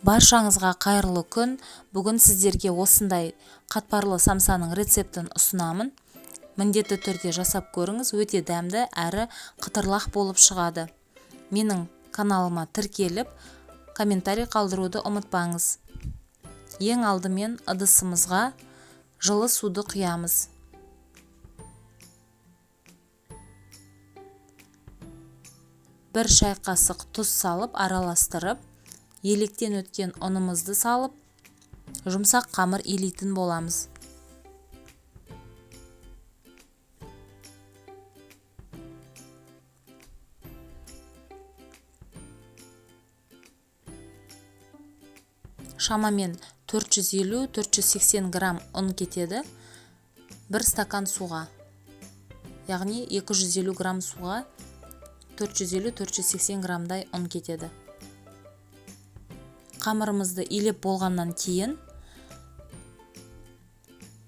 Баршаңызға қайырлы күн. Бүгін сіздерге осындай қатпарлы самсаның рецептін ұсынамын. Міндетті түрде жасап көріңіз, өте дәмді әрі қытырлақ болып шығады. Менің каналыма тіркеліп, комментарий қалдыруды ұмытпаңыз. Ең алдымен ыдысымызға жылы суды құямыз. Бір шай қасық тұз салып араластырып, електен өткен ұнымызды салып, жұмсақ қамыр илейтін боламыз. Шамамен 450-480 грамм ұн кетеді. 1 стакан суға, яғни 250 грамм суға 450-480 граммдай ұн кетеді. Қамырымызды илеп болғаннан кейін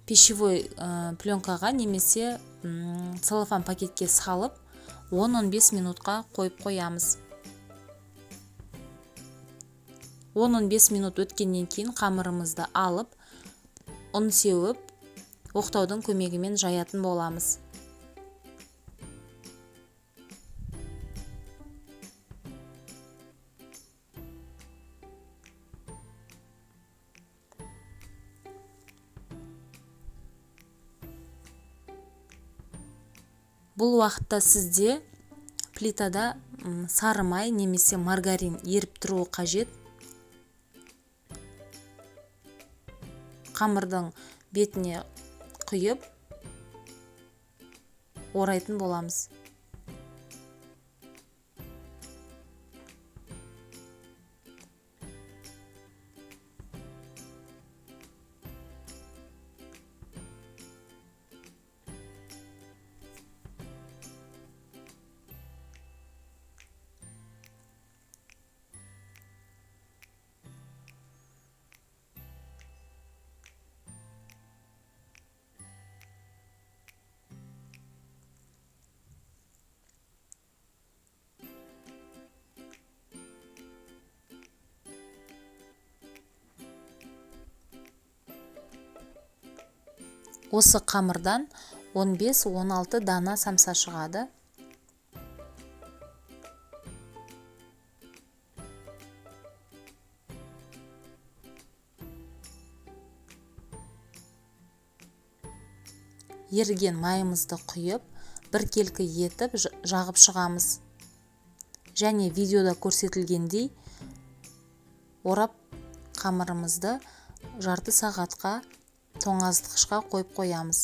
пищевой пленкаға немесе целлофан пакетке салып 10-15 минутқа қойып қоямыз. 10-15 минут өткеннен кейін қамырымызды алып, ұн сеуіп, оқтаудың көмегімен жаятын боламыз. Бұл уақытта сізде плитада сары май немесе маргарин еріп тұруы қажет. Қамырдың бетіне құйып орайтын боламыз. Осы қамырдан 15-16 дана самса шығады. Еріген майымызды құйып, бір келкі етіп жағып шығамыз. Және видеода көрсетілгендей орап қамырымызды жарты сағатқа тоңазытқышқа қойып қоямыз.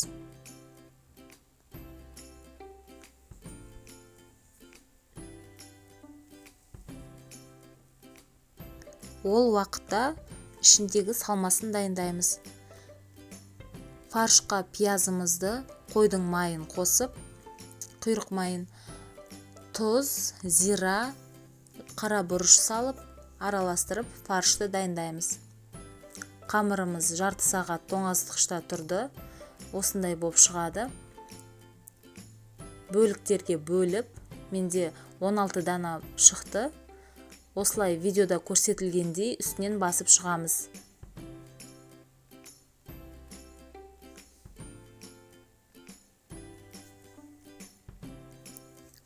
Ол уақытта ішіндегі салмасын дайындаймыз. Фаршқа пиязымызды, қойдың майын қосып, құйрық майын, тұз, зира, қара бұрыш салып, араластырып фаршты дайындаймыз. Қамырымыз жарты сағат тоңазытқышта тұрды. Осындай болып шығады. Бөліктерге бөліп, менде 16 дана шықты. Осылай видеода көрсетілгендей үстінен басып шығамыз.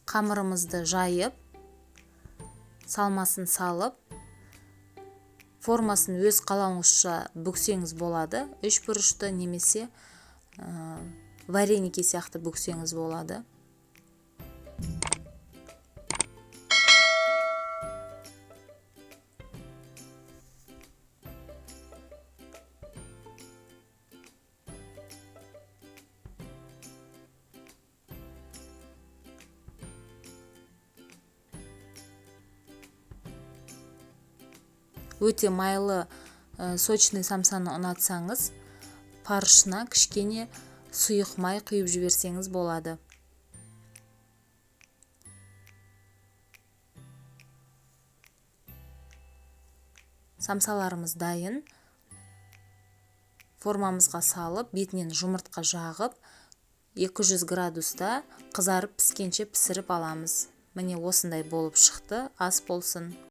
Қамырымызды жайып, салмасын салып, формасын өз қалауыңызша бүксеңіз болады. 3 бұрышты немесе вареники сияқты бүксеңіз болады. Өте майлы, сочный самсаны ұнатсаңыз, фаршына кішкене сұйық май құйып жіберсеңіз болады. Самсаларымыз дайын. Формамызға салып, бетінен жұмыртқа жағып, 200 градуста қызарып піскенше пісіріп аламыз. Міне осындай болып шықты. Ас болсын.